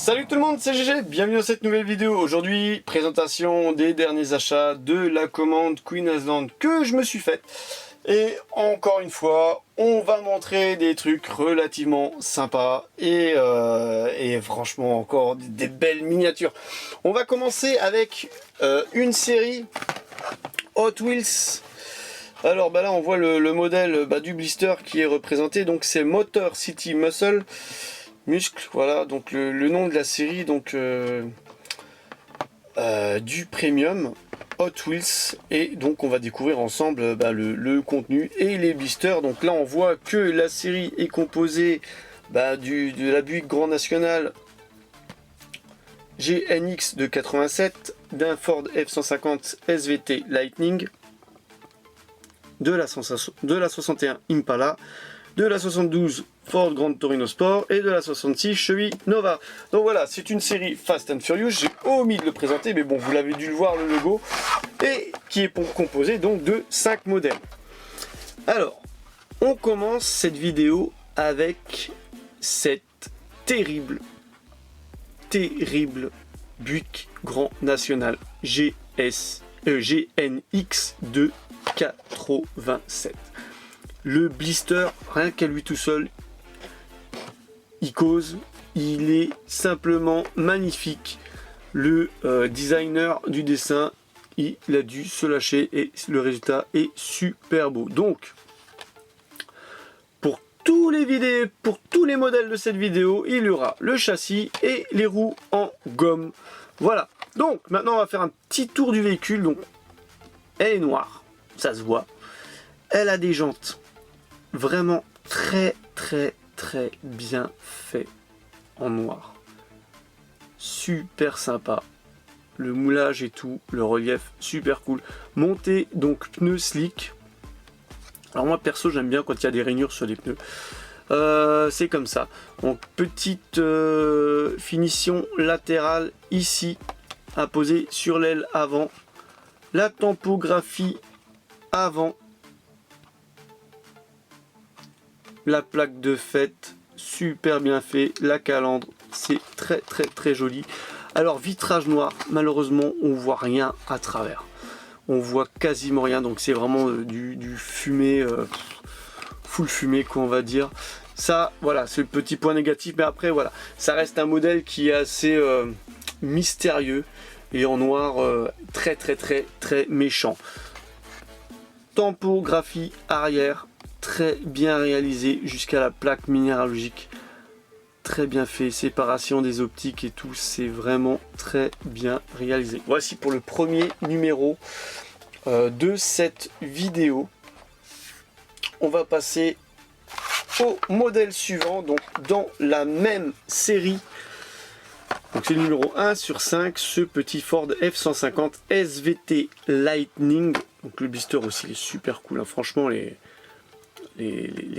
Salut tout le monde, c'est GG, bienvenue dans cette nouvelle vidéo. Aujourd'hui, présentation des derniers achats de la commande Queen Island que je me suis faite. Et encore une fois, on va montrer des trucs relativement sympas et franchement encore des belles miniatures. On va commencer avec une série Hot Wheels. Alors là on voit le modèle du blister qui est représenté, donc c'est Motor City Muscle. Muscle, voilà, donc le nom de la série, donc du premium Hot Wheels, et donc on va découvrir ensemble le contenu et les blisters. Donc là on voit que la série est composée de la Buick Grand National GNX de 87, d'un Ford F-150 SVT Lightning, de la 61 Impala, de la 72 Ford Grand Torino Sport et de la 66 Chevy Nova. Donc voilà, c'est une série Fast and Furious. J'ai omis de le présenter, mais bon, vous l'avez dû le voir, le logo, et qui est composé donc de 5 modèles. Alors, on commence cette vidéo avec cette terrible Buick Grand National GNX de 87. Le blister, rien qu'à lui tout seul, il cause, il est simplement magnifique. Le designer du dessin, il a dû se lâcher et le résultat est super beau. Donc, pour tous les modèles de cette vidéo, il y aura le châssis et les roues en gomme. Voilà. Donc, maintenant, on va faire un petit tour du véhicule. Donc, elle est noire, ça se voit. Elle a des jantes vraiment très bien fait en noir, super sympa, le moulage et tout, le relief super cool, monté donc pneus slick. Alors moi perso j'aime bien quand il y a des rainures sur les pneus, c'est comme ça. Donc petite finition latérale ici à poser sur l'aile avant, la tempographie avant, la plaque de fête, super bien fait, la calandre, c'est très joli. Alors vitrage noir, malheureusement on voit rien à travers, on voit quasiment rien, donc c'est vraiment du fumé, full fumé quoi on va dire. Ça voilà, c'est le petit point négatif, mais après voilà, ça reste un modèle qui est assez mystérieux et en noir très méchant. Tempographie arrière, très bien réalisé jusqu'à la plaque minéralogique, très bien fait, séparation des optiques et tout, c'est vraiment très bien réalisé. Voici pour le premier numéro de cette vidéo. On va passer au modèle suivant, donc dans la même série. Donc c'est le numéro 1 sur 5, ce petit Ford F-150 SVT Lightning. Donc le blister aussi il est super cool, hein. Franchement les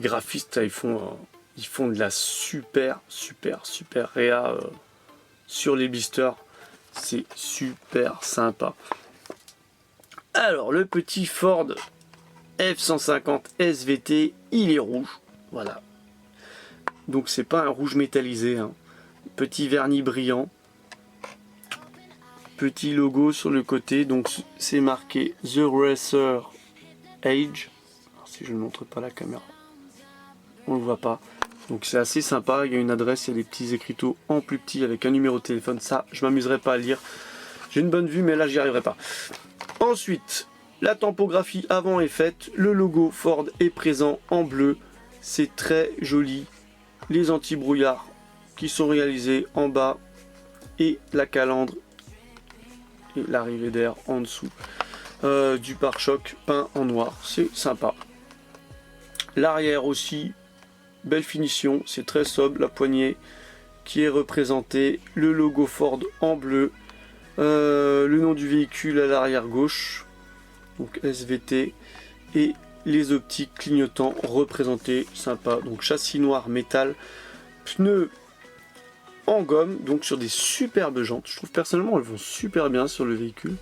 graphistes ils font de la super réa sur les blisters, c'est super sympa. Alors le petit Ford F-150 SVT, il est rouge, voilà, donc c'est pas un rouge métallisé, hein. Petit vernis brillant, petit logo sur le côté, donc c'est marqué The Racer Age. Si je ne montre pas la caméra, on ne le voit pas. Donc c'est assez sympa, il y a une adresse, il y a des petits écriteaux en plus petit avec un numéro de téléphone. Ça, je m'amuserai pas à le lire. J'ai une bonne vue, mais là, j'y arriverai pas. Ensuite, la tempographie avant est faite. Le logo Ford est présent en bleu. C'est très joli. Les anti-brouillards qui sont réalisés en bas. Et la calandre et l'arrivée d'air en dessous. Du pare-choc peint en noir. C'est sympa. L'arrière aussi, belle finition, c'est très sobre, la poignée qui est représentée, le logo Ford en bleu, le nom du véhicule à l'arrière gauche, donc SVT, et les optiques clignotants représentés, sympa, donc châssis noir métal, pneus en gomme, donc sur des superbes jantes, je trouve personnellement elles vont super bien sur le véhicule,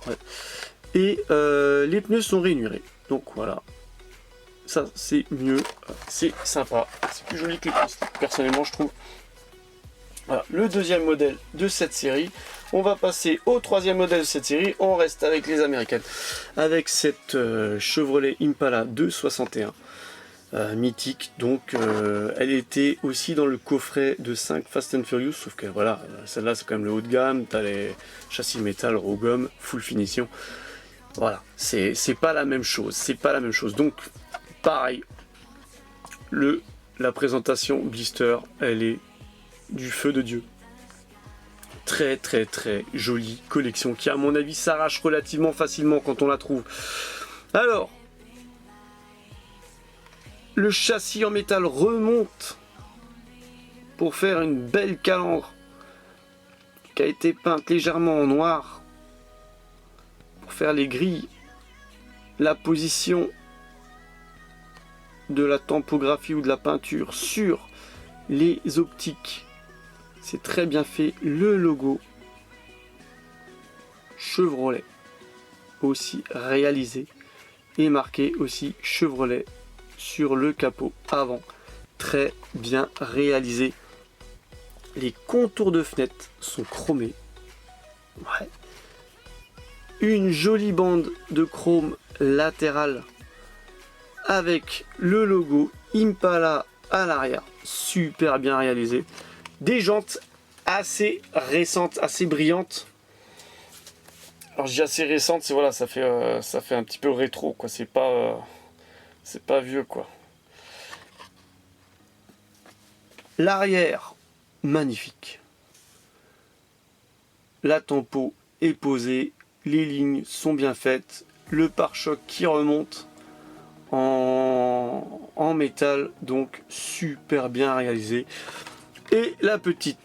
ouais. Et les pneus sont rainurés, donc voilà. Ça c'est mieux, c'est sympa, c'est plus joli que les pistes, personnellement je trouve. Voilà, le deuxième modèle de cette série. On va passer au troisième modèle de cette série. On reste avec les américaines. Avec cette Chevrolet Impala 261. Mythique, donc elle était aussi dans le coffret de 5 Fast and Furious, sauf que voilà, celle-là c'est quand même le haut de gamme, t'as les châssis métal, raw gomme, full finition, voilà, c'est pas la même chose, donc pareil, la présentation blister, elle est du feu de Dieu, très très très jolie collection, qui à mon avis s'arrache relativement facilement quand on la trouve. Alors, le châssis en métal remonte pour faire une belle calandre qui a été peinte légèrement en noir pour faire les grilles, la position de la tempographie ou de la peinture sur les optiques. C'est très bien fait. Le logo Chevrolet aussi réalisé et marqué aussi Chevrolet sur le capot avant, très bien réalisé. Les contours de fenêtre sont chromés. Ouais. Une jolie bande de chrome latérale avec le logo Impala à l'arrière, super bien réalisé. Des jantes assez récentes, assez brillantes. Alors je dis assez récentes, c'est voilà, ça fait un petit peu rétro quoi, c'est pas vieux quoi. L'arrière, magnifique. La tempo est posée, les lignes sont bien faites. Le pare-choc qui remonte en métal, donc super bien réalisé. Et la petite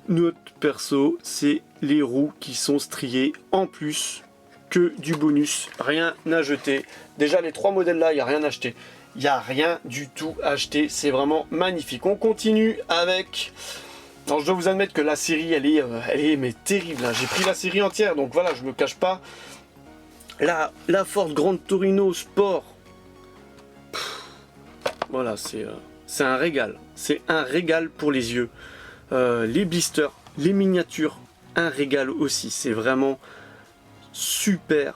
note perso, c'est les roues qui sont striées en plus que du bonus, rien à jeter. Déjà les trois modèles là, il n'y a rien à acheter. Il n'y a rien du tout à acheter, c'est vraiment magnifique. On continue avec... Alors je dois vous admettre que la série elle est mais terrible. J'ai pris la série entière, donc voilà, je me cache pas. La Ford Gran Torino Sport. Voilà, c'est un régal. C'est un régal pour les yeux. Les blisters, les miniatures, un régal aussi. C'est vraiment super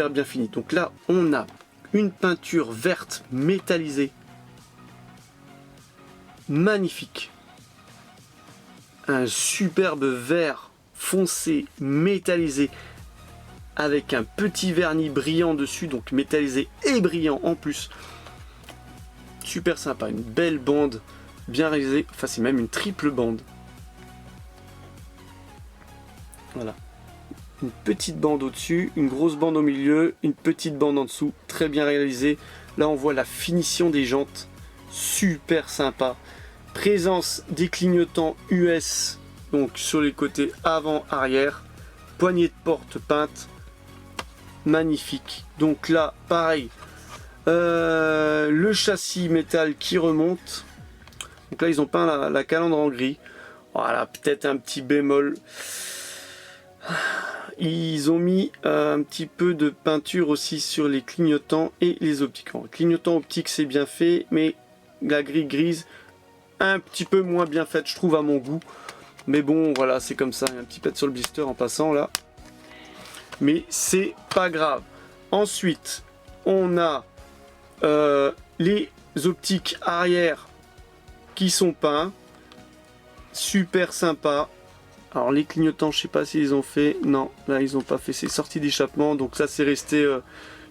bien fini. Donc là, on a une peinture verte métallisée. Magnifique. Un superbe vert foncé métallisé avec un petit vernis brillant dessus, donc métallisé et brillant en plus. Super sympa, une belle bande bien réalisée, enfin c'est même une triple bande. Voilà. Une petite bande au-dessus, une grosse bande au milieu, une petite bande en dessous, très bien réalisée. Là on voit la finition des jantes, super sympa. Présence des clignotants US, donc sur les côtés avant-arrière. Poignée de porte peinte, magnifique. Donc là, pareil, le châssis métal qui remonte. Donc là, ils ont peint la calandre en gris. Voilà, peut-être un petit bémol. Ils ont mis un petit peu de peinture aussi sur les clignotants et les optiques. Les clignotants optiques, c'est bien fait, mais la grille grise, un petit peu moins bien faite, je trouve, à mon goût. Mais bon, voilà, c'est comme ça. Il y a un petit pet sur le blister en passant là. Mais c'est pas grave. Ensuite, on a les optiques arrière qui sont peints. Super sympa. Alors les clignotants, je sais pas s'ils ont fait. Non, là ils ont pas fait. C'est sorti d'échappement. Donc ça c'est resté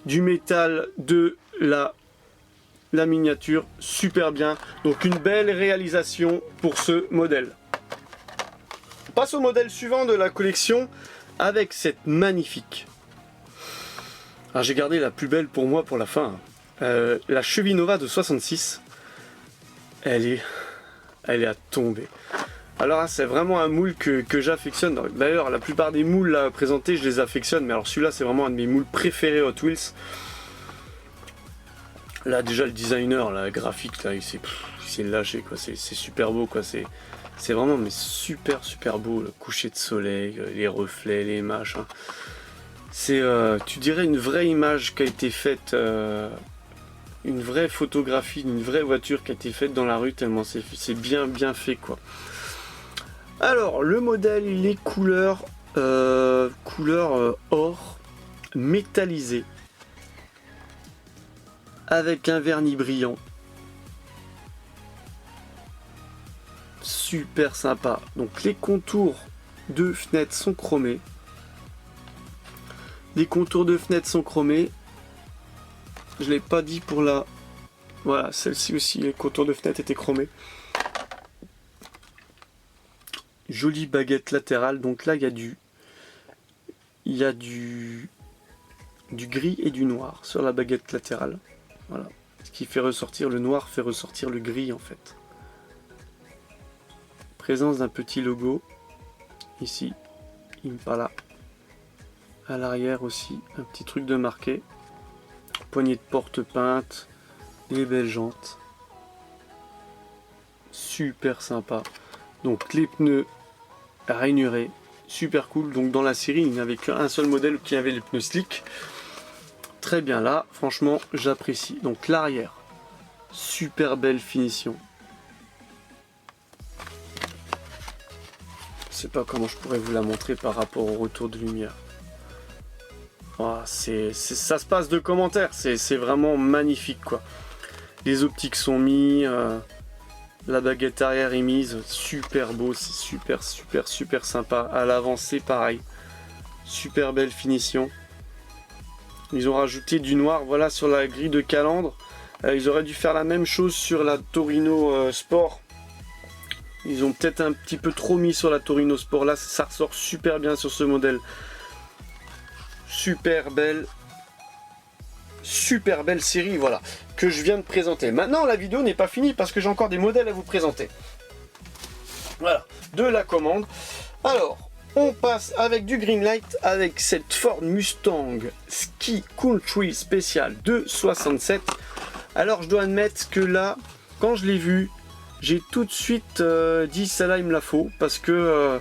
du métal de la miniature. Super bien. Donc une belle réalisation pour ce modèle. On passe au modèle suivant de la collection avec cette magnifique. Alors j'ai gardé la plus belle pour moi pour la fin. La Chevinova de 66. Elle est à tomber. Alors c'est vraiment un moule que j'affectionne. D'ailleurs la plupart des moules là, présentés je les affectionne. Mais alors celui-là c'est vraiment un de mes moules préférés Hot Wheels. Là déjà le designer, la graphique là, il s'est lâché quoi. C'est super beau quoi. C'est vraiment mais super beau. Le coucher de soleil, les reflets, les machins. C'est tu dirais une vraie image qui a été faite. Une vraie photographie d'une vraie voiture qui a été faite dans la rue tellement c'est bien fait quoi. Alors le modèle il est couleur or métallisé avec un vernis brillant. Super sympa. Donc les contours de fenêtres sont chromés. Les contours de fenêtres sont chromés. Je l'ai pas dit pour la... Voilà, celle-ci aussi, les contours de fenêtres étaient chromés. Jolie baguette latérale. Donc là, il y a du gris et du noir sur la baguette latérale. Voilà. Ce qui fait ressortir le noir, fait ressortir le gris en fait. Présence d'un petit logo. Ici, Impala. À l'arrière aussi, un petit truc de marqué. Poignée de porte peinte. Des belles jantes. Super sympa. Donc les pneus rainurés. Super cool. Donc dans la série, il n'y avait qu'un seul modèle qui avait les pneus slick. Très bien là, franchement, j'apprécie. Donc l'arrière. Super belle finition. Je sais pas comment je pourrais vous la montrer par rapport au retour de lumière. Oh, ça se passe de commentaires, c'est vraiment magnifique quoi. Les optiques sont mis, la baguette arrière est mise, super beau, c'est super sympa. À l'avant c'est pareil, super belle finition. Ils ont rajouté du noir, voilà, sur la grille de calandre. Ils auraient dû faire la même chose sur la Torino Sport. Ils ont peut-être un petit peu trop mis sur la Torino Sport. Là, ça ressort super bien sur ce modèle. Super belle série, voilà, que je viens de présenter. Maintenant, la vidéo n'est pas finie parce que j'ai encore des modèles à vous présenter. Voilà, de la commande. Alors, on passe avec du Greenlight avec cette Ford Mustang Ski Country Special de 67. Alors, je dois admettre que là, quand je l'ai vu, j'ai tout de suite dit celle-là il me la faut parce que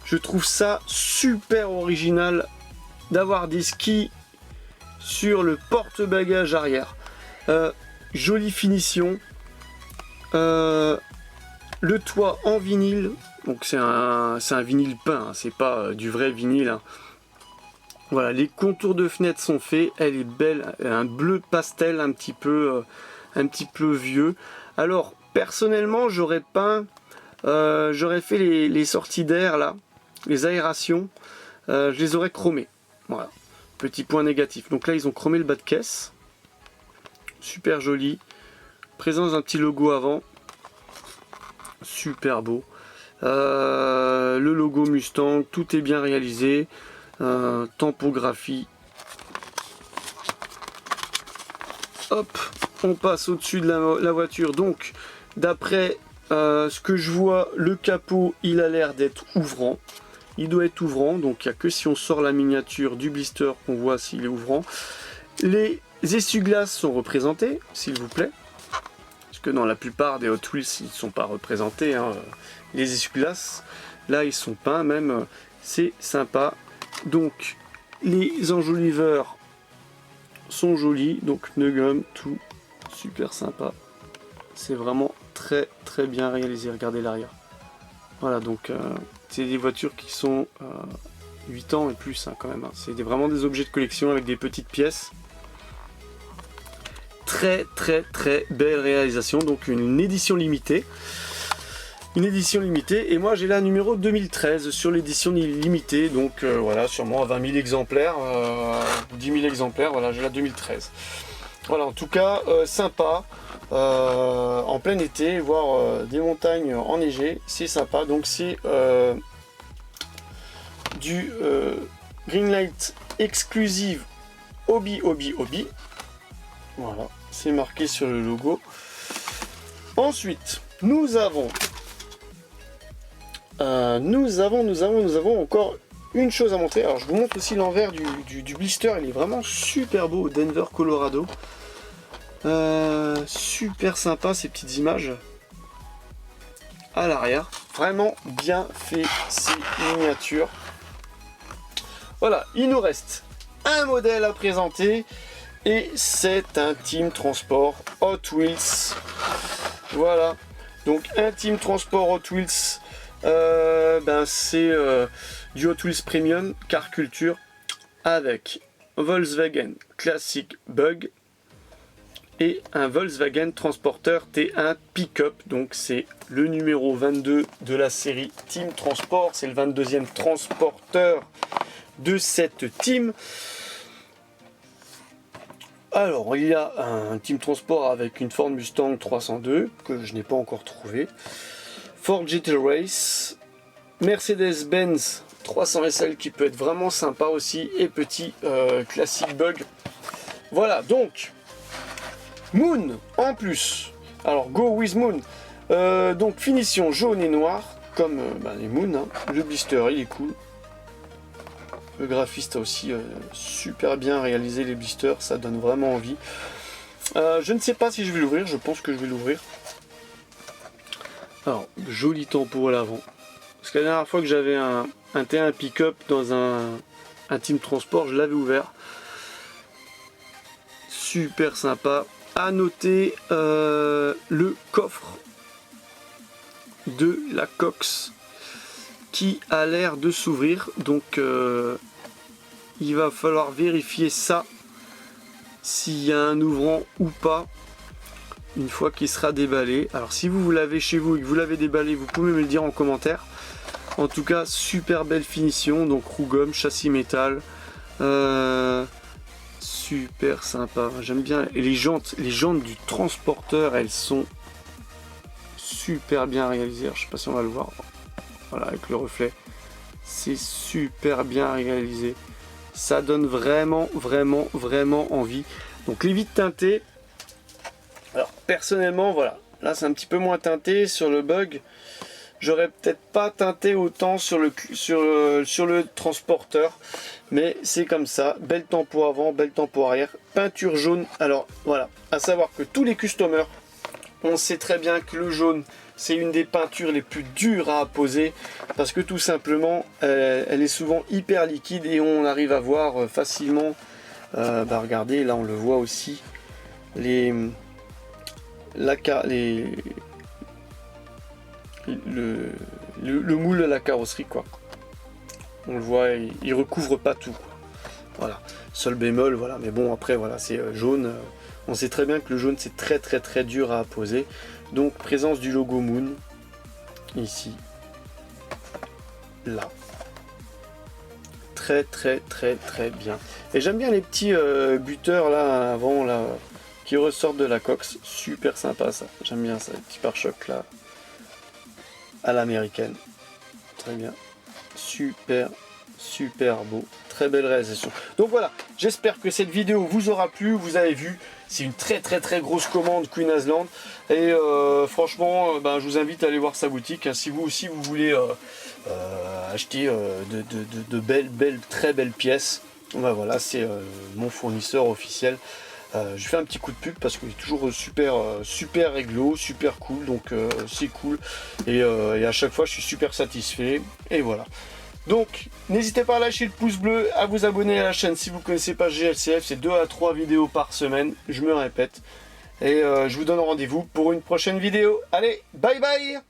je trouve ça super original d'avoir des skis sur le porte-bagages arrière. Jolie finition. Le toit en vinyle. Donc c'est un vinyle peint, hein, c'est pas du vrai vinyle. Hein. Voilà, les contours de fenêtre sont faits. Elle est belle, un bleu pastel un petit peu vieux. Alors personnellement, j'aurais peint, j'aurais fait les sorties d'air là, les aérations, je les aurais chromées. Voilà, petit point négatif. Donc là, ils ont chromé le bas de caisse. Super joli. Présence d'un petit logo avant. Super beau. Le logo Mustang, tout est bien réalisé. Tempographie. Hop, on passe au-dessus de la voiture. Donc, d'après ce que je vois, le capot, il a l'air d'être ouvrant. Il doit être ouvrant, donc il n'y a que si on sort la miniature du blister qu'on voit s'il est ouvrant. Les essuie-glaces sont représentés, s'il vous plaît. Parce que dans la plupart des Hot Wheels, ils ne sont pas représentés. Hein. Les essuie-glaces, là, ils sont peints même. C'est sympa. Donc, les enjoliveurs sont jolis. Donc, pneus gomme, tout super sympa. C'est vraiment très bien réalisé. Regardez l'arrière. Voilà, donc... c'est des voitures qui sont 8 ans et plus hein, quand même. Hein. C'est vraiment des objets de collection avec des petites pièces. Très belle réalisation. Donc une édition limitée. Une édition limitée. Et moi j'ai la numéro 2013 sur l'édition limitée. Donc voilà, sûrement 20 000 exemplaires. 10 000 exemplaires. Voilà, j'ai la 2013. Voilà, en tout cas, sympa. En plein été, voir des montagnes enneigées, c'est sympa. Donc c'est du Greenlight Exclusive Hobby. Voilà, c'est marqué sur le logo. Ensuite, nous avons encore une chose à montrer. Alors je vous montre aussi l'envers du blister. Il est vraiment super beau au Denver, Colorado. Super sympa ces petites images à l'arrière, vraiment bien fait ces miniatures. Voilà, il nous reste un modèle à présenter et c'est un Team Transport Hot Wheels. Voilà, donc un Team Transport Hot Wheels c'est du Hot Wheels Premium Car Culture avec Volkswagen Classic Bug et un Volkswagen Transporter T1 Pickup. Donc c'est le numéro 22 de la série Team Transport, c'est le 22e transporteur de cette team. Alors il y a un Team Transport avec une Ford Mustang 302 que je n'ai pas encore trouvé, Ford GT Race, Mercedes-Benz 300 SL qui peut être vraiment sympa aussi, et petit Classic Bug. Voilà, donc Moon en plus. Alors Go with Moon. Donc finition jaune et noir comme les Moon, hein. Le blister il est cool. Le graphiste a aussi super bien réalisé les blisters, ça donne vraiment envie. Je ne sais pas si je vais l'ouvrir, je pense que je vais l'ouvrir. Alors, joli tempo à l'avant. Parce que la dernière fois que j'avais un T1 pick-up dans un Team Transport, je l'avais ouvert. Super sympa. À noter le coffre de la Cox qui a l'air de s'ouvrir, donc il va falloir vérifier ça, s'il y a un ouvrant ou pas, une fois qu'il sera déballé. Alors si vous l'avez chez vous et que vous l'avez déballé, vous pouvez me le dire en commentaire. En tout cas, super belle finition, donc roue gomme, châssis métal, super sympa, j'aime bien. Et les jantes du transporteur, elles sont super bien réalisées. Alors, je sais pas si on va le voir. Voilà, avec le reflet, c'est super bien réalisé, ça donne vraiment envie. Donc les vitres teintées, alors personnellement voilà, là c'est un petit peu moins teinté. Sur le Bug, j'aurais peut-être pas teinté autant sur le transporteur, mais c'est comme ça. Belle tempo avant, belle tempo arrière, peinture jaune. Alors voilà, à savoir que tous les customers, on sait très bien que le jaune, c'est une des peintures les plus dures à apposer, parce que tout simplement elle est souvent hyper liquide et on arrive à voir facilement, regardez, là on le voit aussi, le moule de la carrosserie, quoi. On le voit, il recouvre pas tout, quoi. Voilà, seul bémol, voilà, mais bon, après voilà, c'est jaune. On sait très bien que le jaune c'est très dur à apposer. Donc présence du logo Moon ici, là, très bien. Et j'aime bien les petits buteurs là avant là qui ressortent de la Cox, super sympa ça. J'aime bien ça, les petits pare-chocs là à l'américaine, très bien, super beau, très belle réalisation. Donc voilà, j'espère que cette vidéo vous aura plu. Vous avez vu, c'est une très grosse commande Queen Asland, et franchement je vous invite à aller voir sa boutique, hein, si vous aussi vous voulez acheter de très belles pièces. Voilà, c'est mon fournisseur officiel. Je fais un petit coup de pub parce qu'il est toujours super réglo, super cool, donc c'est cool, et à chaque fois je suis super satisfait, et voilà. Donc n'hésitez pas à lâcher le pouce bleu, à vous abonner à la chaîne si vous ne connaissez pas GLCF, c'est 2 à 3 vidéos par semaine, je me répète, et je vous donne rendez-vous pour une prochaine vidéo. Allez, bye bye.